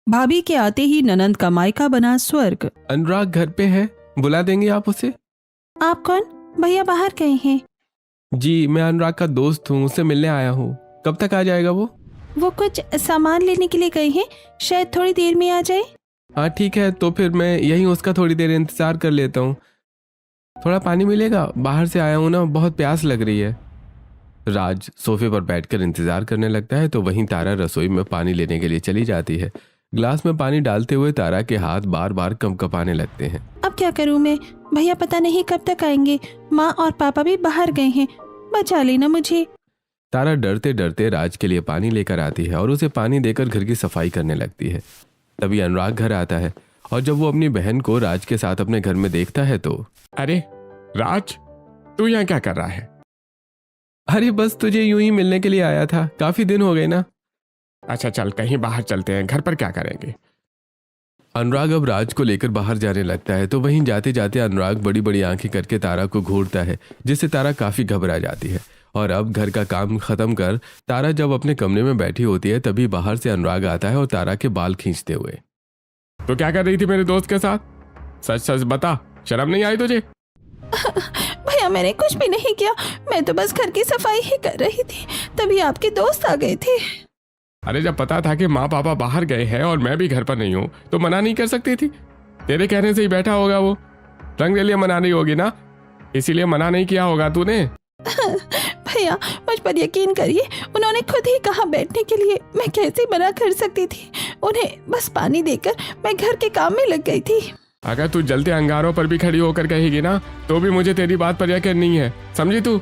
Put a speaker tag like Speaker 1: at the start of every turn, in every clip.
Speaker 1: भाभी के आते ही ननंद का मायका बना स्वर्ग।
Speaker 2: अनुराग घर पे है, बुला देंगे आप उसे?
Speaker 1: आप कौन? भैया बाहर गए हैं।
Speaker 2: जी, मैं अनुराग का दोस्त हूँ, उससे मिलने आया हूँ। कब तक आ जाएगा वो?
Speaker 1: वो कुछ सामान लेने के लिए गए हैं, शायद थोड़ी देर में आ जाए।
Speaker 2: हाँ ठीक है, तो फिर मैं यहीं उसका थोड़ी देर इंतजार कर लेता हूँ। थोड़ा पानी मिलेगा? बाहर से आया हूँ ना, बहुत प्यास लग रही है। राज सोफे पर बैठकर इंतजार करने लगता है तो वहीं तारा रसोई में पानी लेने के लिए चली जाती है। ग्लास में पानी डालते हुए तारा के हाथ बार बार कंपकपाने लगते हैं।
Speaker 1: अब क्या करूं मैं? भैया पता नहीं कब तक आएंगे। माँ और पापा भी बाहर गए हैं, बचा लेना मुझे।
Speaker 2: तारा डरते डरते राज के लिए पानी लेकर आती है और उसे पानी देकर घर की सफाई करने लगती है। तभी अनुराग घर आता है और जब वो अपनी बहन को राज के साथ अपने घर में देखता है तो
Speaker 3: अरे राज, तू यहाँ क्या कर रहा है?
Speaker 2: अरे बस तुझे यूं ही मिलने के लिए आया था, काफी दिन हो गए ना।
Speaker 3: अच्छा चल कहीं बाहर चलते हैं, घर पर क्या करेंगे?
Speaker 2: अनुराग अब राज को लेकर बाहर जाने लगता है तो वहीं जाते जाते अनुराग बड़ी बड़ी आंखें करके तारा को घूरता है, जिससे तारा काफी घबरा जाती है। और अब घर का काम खत्म कर तारा जब अपने कमरे में बैठी होती है तभी बाहर से अनुराग आता है और तारा के बाल खींचते हुए।
Speaker 3: तो क्या कर रही थी मेरे दोस्त के साथ? सच सच बता, शर्म नहीं आई तुझे?
Speaker 1: भैया मैंने कुछ भी नहीं किया, मैं तो बस घर की सफाई ही कर रही थी, तभी आपके दोस्त आ गए थे।
Speaker 3: अरे जब पता था कि माँ पापा बाहर गए हैं और मैं भी घर पर नहीं हूँ तो मना नहीं कर सकती थी? तेरे कहने से ही बैठा होगा वो, रंग के लिए मना नहीं होगी ना, इसीलिए मना नहीं किया होगा तूने।
Speaker 1: भैया मुझ पर यकीन करिए, उन्होंने खुद ही कहा बैठने के लिए, मैं कैसे मना कर सकती थी? उन्हें बस पानी देकर मैं घर के काम में लग गई थी।
Speaker 3: अगर तू जलते अंगारों पर भी खड़ी होकर कहेगी ना तो भी मुझे तेरी बात पर यकीन नहीं है, समझी तू?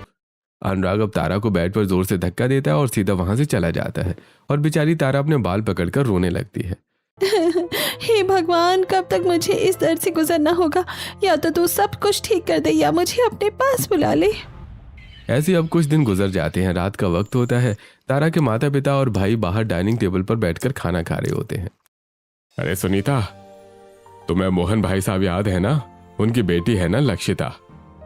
Speaker 2: अनुराग अब तारा को बेड पर जोर से धक्का देता है और सीधा वहां से चला जाता है और बेचारी तारा अपने बाल पकड़कर रोने लगती है।
Speaker 1: हे भगवान, कब तक मुझे इस दर्द से गुजरना होगा? या तो तू सब कुछ ठीक कर दे या मुझे अपने पास बुला ले।
Speaker 2: ऐसे अब कुछ दिन गुजर जाते हैं। रात का वक्त होता है। तारा के माता पिता और भाई बाहर डाइनिंग टेबल पर बैठकर खाना खा रहे होते हैं।
Speaker 3: अरे सुनीता, तुम्हें मोहन भाई साहब याद है ना? उनकी बेटी है ना लक्षिता,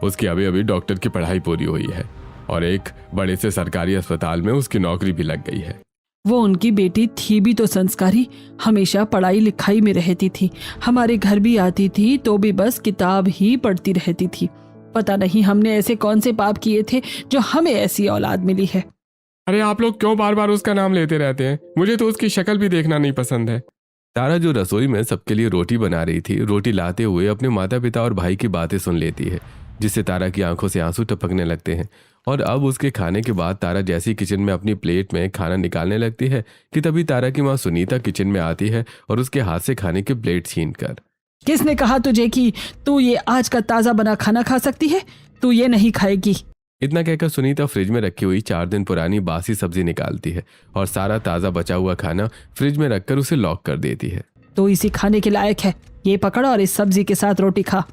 Speaker 3: उसकी अभी अभी डॉक्टर की पढ़ाई पूरी हुई है और एक बड़े से सरकारी अस्पताल में उसकी नौकरी भी लग गई है।
Speaker 1: वो उनकी बेटी थी भी तो संस्कारी, हमेशा पढ़ाई लिखाई में रहती थी, हमारे घर भी आती थी तो भी बस किताब ही पढ़ती रहती थी। पता नहीं हमने ऐसे कौन से पाप किए थे जो हमें ऐसी औलाद मिली है।
Speaker 3: अरे आप लोग क्यों बार बार उसका नाम लेते रहते हैं? मुझे तो उसकी शक्ल भी देखना नहीं पसंद है।
Speaker 2: तारा जो रसोई में सबके लिए रोटी बना रही थी, रोटी लाते हुए अपने माता पिता और भाई की बातें सुन लेती है, जिससे तारा की आंखों से आंसू टपकने लगते हैं। और अब उसके खाने के बाद तारा जैसी किचन में अपनी प्लेट में खाना निकालने लगती है कि तभी तारा की माँ सुनीता किचन में आती है और उसके हाथ से खाने की प्लेट छीनकर,
Speaker 1: किसने कहा तुझे कि तू ये आज का ताजा बना खाना खा सकती है? तू ये नहीं खाएगी।
Speaker 2: इतना कहकर सुनीता फ्रिज में रखी हुई 4 दिन पुरानी बासी सब्जी निकालती है और सारा ताज़ा बचा हुआ खाना फ्रिज में रखकर उसे लॉक कर देती है।
Speaker 1: तो इसी खाने के लायक है, ये पकड़ और इस सब्जी के साथ रोटी खा।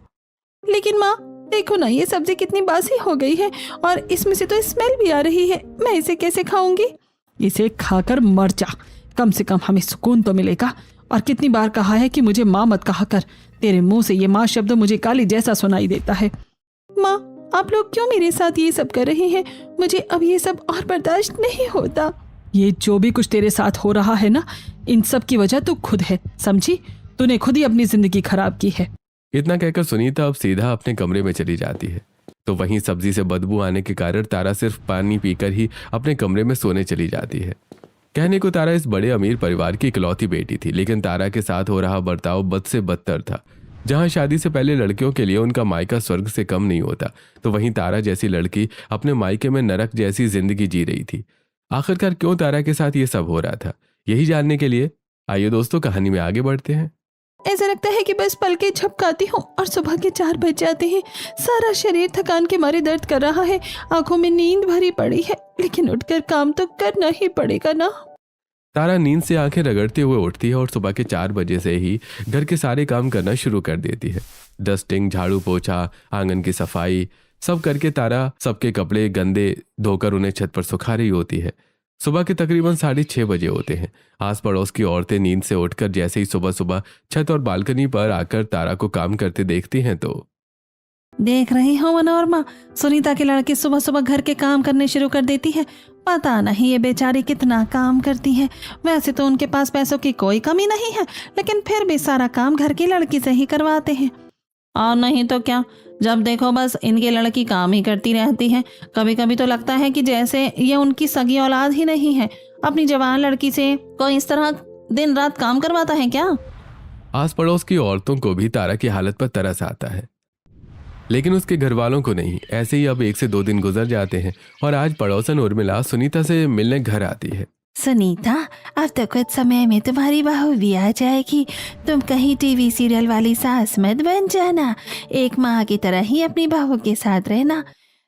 Speaker 1: लेकिन माँ देखो ना, ये सब्जी कितनी बासी हो गई है और इसमें से तो स्मेल भी आ रही है, मैं इसे कैसे खाऊंगी? इसे खाकर मर जा, कम से कम हमें सुकून तो मिलेगा। और कितनी बार कहा है कि मुझे माँ मत कहा कर, तेरे मुंह से ये माँ शब्द मुझे काली जैसा सुनाई देता है। माँ आप लोग क्यों मेरे साथ ये सब कर रहे हैं? मुझे अब ये सब और बर्दाश्त नहीं होता। ये जो भी कुछ तेरे साथ हो रहा है ना, इन सब की वजह तू खुद है, समझी? तूने खुद ही अपनी जिंदगी खराब की है।
Speaker 2: इतना कहकर सुनीता अब सीधा अपने कमरे में चली जाती है। तो वहीं सब्जी से बदबू आने के कारण तारा सिर्फ पानी पीकर ही अपने कमरे में सोने चली जाती है। कहने को तारा इस बड़े अमीर परिवार की इकलौती बेटी थी, लेकिन तारा के साथ हो रहा बर्ताव बद से बदतर था। जहां शादी से पहले लड़कियों के लिए उनका मायका स्वर्ग से कम नहीं होता, तो वहीं तारा जैसी लड़की अपने मायके में नरक जैसी जिंदगी जी रही थी। आखिरकार क्यों तारा के साथ ये सब हो रहा था, यही जानने के लिए आइए दोस्तों कहानी में आगे बढ़ते हैं।
Speaker 1: ऐसा लगता है कि बस पलके झपकाती हूँ और सुबह के 4 बज जाते हैं। सारा शरीर थकान के मारे दर्द कर रहा है, आंखों में नींद भरी पड़ी है, लेकिन उठकर काम तो करना ही पड़ेगा ना।
Speaker 2: तारा नींद से आंखें रगड़ते हुए उठती है और सुबह के 4 बजे से ही घर के सारे काम करना शुरू कर देती है। डस्टिंग, झाड़ू पोछा, आंगन की सफाई सब करके तारा सबके कपड़े गंदे धोकर उन्हें छत पर सुखा रही होती है। सुबह के तकरीबन 6:30 बजे होते हैं। आस पड़ोस की औरतें नींद से उठकर जैसे ही सुबह सुबह छत और बालकनी पर आकर तारा को काम करते देखती हैं तो
Speaker 1: देख रही हो मनोरमा, सुनीता के लड़के सुबह सुबह घर के काम करने शुरू कर देती है। पता नहीं ये बेचारी कितना काम करती है। वैसे तो उनके पास पैसों की कोई कमी नहीं है, लेकिन फिर भी सारा काम घर की लड़की से ही करवाते हैं। और नहीं तो क्या, जब देखो बस इनकी लड़की काम ही करती रहती है। कभी कभी तो लगता है कि जैसे ये उनकी सगी औलाद ही नहीं है। अपनी जवान लड़की से कोई इस तरह दिन रात काम करवाता है क्या?
Speaker 2: आस पड़ोस की औरतों को भी तारा की हालत पर तरस आता है, लेकिन उसके घर वालों को नहीं। ऐसे ही अब 1 से 2 दिन गुजर जाते हैं और आज पड़ोसन उर्मिला सुनीता से मिलने घर आती है।
Speaker 1: सुनीता, अब तो कुछ समय में तुम्हारी बहू भी आ जाएगी। तुम कहीं टीवी सीरियल वाली सास मत बन जाना। एक माँ की तरह ही अपनी बहू के साथ रहना,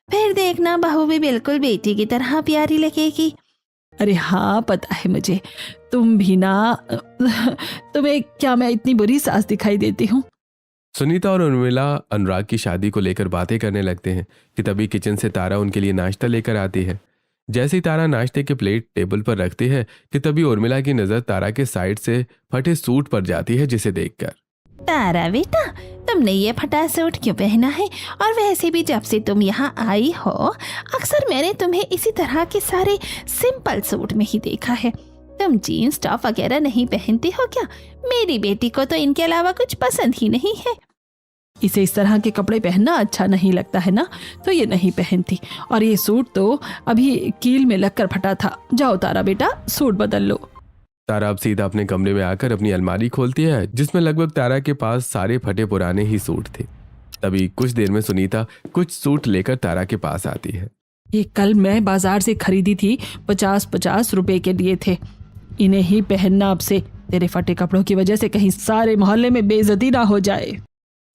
Speaker 1: फिर देखना बहू भी बिल्कुल बेटी की तरह प्यारी लगेगी। अरे हाँ, पता है मुझे। तुम भी ना, तुम्हें क्या मैं इतनी बुरी सास दिखाई देती हूँ?
Speaker 2: सुनीता और उर्मिला अनुराग की शादी को लेकर बातें करने लगते हैं कि तभी किचन से तारा उनके लिए नाश्ता लेकर आती है। जैसे ही तारा नाश्ते के प्लेट टेबल पर रखती है कि तभी उर्मिला की नजर तारा के साइड से फटे सूट पर जाती है, जिसे देखकर।
Speaker 1: तारा बेटा, तुमने ये फटा सूट क्यों पहना है? और वैसे भी जब से तुम यहाँ आई हो, अक्सर मैंने तुम्हें इसी तरह के सारे सिंपल सूट में ही देखा है। तुम जीन्स टॉप वगैरह नहीं पहनती हो क्या? मेरी बेटी को तो इनके अलावा कुछ पसंद ही नहीं है। इसे इस तरह के कपड़े पहनना अच्छा नहीं लगता है ना, तो ये नहीं पहनती। और ये सूट तो अभी कील में लगकर फटा था। जाओ तारा बेटा, सूट बदल लो।
Speaker 2: तारा अब सीधा अपने कमरे में आकर अपनी अलमारी खोलती है, जिसमें लगभग तारा के पास सारे फटे पुराने ही सूट थे। तभी कुछ देर में सुनीता कुछ सूट लेकर तारा के पास आती है।
Speaker 1: ये कल मैं बाजार से खरीदी थी, 50-50 रुपए के लिए थे। इन्हें ही पहनना अब से। तेरे फटे कपड़ों की वजह से कहीं सारे मोहल्ले में बेइज्जती ना हो जाए।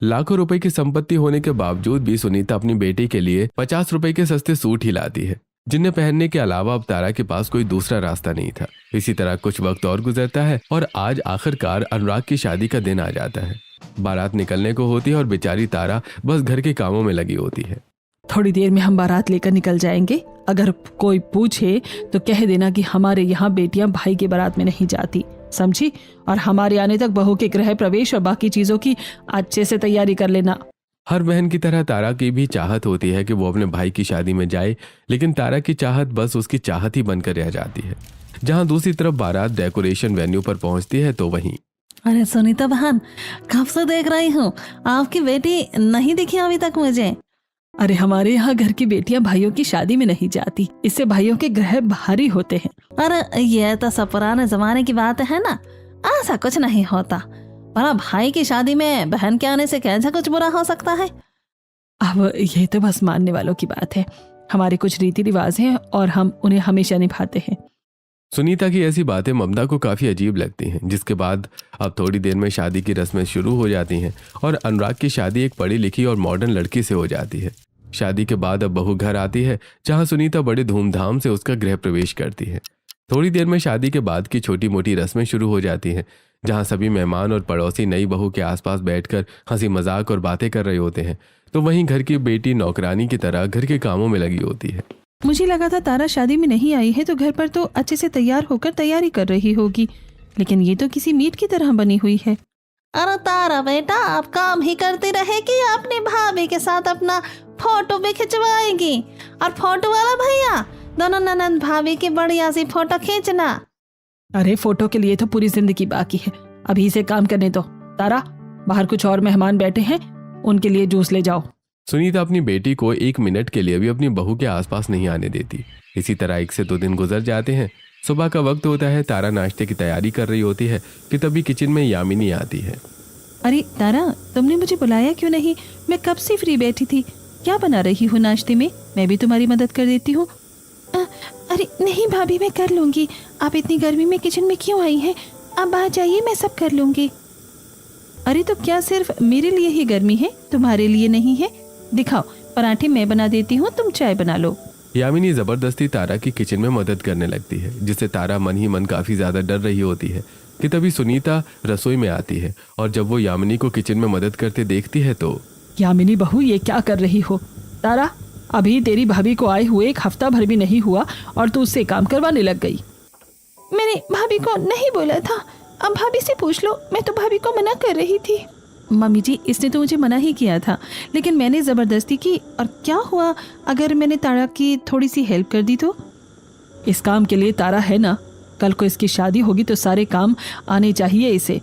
Speaker 2: लाखों रुपए की संपत्ति होने के बावजूद भी सुनीता अपनी बेटी के लिए 50 रुपए के सस्ते सूट ही लाती है, जिन्हें पहनने के अलावा अब तारा के पास कोई दूसरा रास्ता नहीं था। इसी तरह कुछ वक्त और गुजरता है और आज आखिरकार अनुराग की शादी का दिन आ जाता है। बारात निकलने को होती है और बेचारी तारा बस घर के कामों में लगी होती है।
Speaker 1: थोड़ी देर में हम बारात लेकर निकल जाएंगे। अगर कोई पूछे तो कह देना कि हमारे यहाँ बेटियां भाई की बारात में नहीं जाती, समझी? और हमारे आने तक बहू के गृह प्रवेश और बाकी चीजों की अच्छे से तैयारी कर लेना।
Speaker 2: हर बहन की तरह तारा की भी चाहत होती है कि वो अपने भाई की शादी में जाए, लेकिन तारा की चाहत बस उसकी चाहत ही बनकर रह जाती है। जहाँ दूसरी तरफ बारात डेकोरेशन वेन्यू पर पहुंचती है तो वहीं।
Speaker 1: अरे सुनीता बहन, कब से देख रही हूँ, आपकी बेटी नहीं दिखी अभी तक मुझे। अरे हमारे यहाँ घर की बेटियां भाइयों की शादी में नहीं जाती, इससे भाइयों के ग्रह भारी होते हैं। अरे ये तो सब पुराने जमाने की बात है ना, ऐसा कुछ नहीं होता। पर भाई की शादी में बहन के आने से कैसा कुछ बुरा हो सकता है? अब ये तो बस मानने वालों की बात है। हमारे कुछ रीति रिवाज हैं और हम उन्हें हमेशा निभाते हैं।
Speaker 2: सुनीता की ऐसी बातें ममता को काफी अजीब लगती हैं, जिसके बाद अब थोड़ी देर में शादी की रस्में शुरू हो जाती हैं और अनुराग की शादी एक पढ़ी लिखी और मॉडर्न लड़की से हो जाती है। शादी के बाद अब बहू घर आती है, जहां सुनीता बड़े धूमधाम से उसका गृह प्रवेश करती है। थोड़ी देर में शादी के बाद की छोटी मोटी रस्में शुरू हो जाती हैं, जहां सभी मेहमान और पड़ोसी नई बहू के आसपास बैठकर हंसी मजाक और बातें कर रहे होते हैं, तो वहीं घर की बेटी नौकरानी की तरह घर के कामों में लगी होती है।
Speaker 1: मुझे लगा था तारा शादी में नहीं आई है तो घर पर तो अच्छे से तैयार होकर तैयारी कर रही होगी, लेकिन ये तो किसी मीट की तरह बनी हुई है। अरे तारा बेटा, आप काम ही करती रहेगी, अपनी भाभी के साथ अपना फोटो भी खिंचवाएगी। और फोटो वाला भैया, दोनों ननद भाभी की बढ़िया सी फोटो खींचना। अरे फोटो के लिए तो पूरी जिंदगी बाकी है, अभी से काम करने दो। तारा, बाहर कुछ और मेहमान बैठे हैं, उनके लिए जूस ले जाओ।
Speaker 2: सुनीता अपनी बेटी को 1 मिनट के लिए भी अपनी बहू के आसपास नहीं आने देती। इसी तरह 1 से 2 दिन गुजर जाते हैं। सुबह का वक्त होता है, तारा नाश्ते की तैयारी कर रही होती है कि तभी किचन में यामिनी आती है।
Speaker 1: अरे तारा, तुमने मुझे बुलाया क्यों नहीं? मैं कब से फ्री बैठी थी। क्या बना रही हो नाश्ते में? मैं भी तुम्हारी मदद कर देती हूँ। अरे नहीं भाभी, मैं कर लूँगी। आप इतनी गर्मी में किचन में क्यों आई हैं? आप बाहर जाइए, मैं सब कर लूँगी। अरे तो क्या सिर्फ मेरे लिए ही गर्मी है, तुम्हारे लिए नहीं है? दिखाओ, पराठे मैं बना देती हूँ, तुम चाय बना लो।
Speaker 2: यामिनी जबरदस्ती तारा की किचन में मदद करने लगती है, जिससे तारा मन ही मन काफी ज्यादा डर रही होती है कि तभी सुनीता रसोई में आती है और जब वो यामिनी को किचन में मदद करते देखती है तो।
Speaker 1: यामिनी बहू, ये क्या कर रही हो? तारा, अभी तेरी भाभी को आए हुए 1 हफ्ता भर भी नहीं हुआ और तू उससे काम करवाने लग गई। मैंने भाभी को नहीं बोला था, अब भाभी से पूछ लो। मैं तो भाभी को मना कर रही थी। मम्मी जी, इसने तो मुझे मना ही किया था, लेकिन मैंने ज़बरदस्ती की। और क्या हुआ अगर मैंने तारा की थोड़ी सी हेल्प कर दी तो? इस काम के लिए तारा है ना, कल को इसकी शादी होगी तो सारे काम आने चाहिए इसे।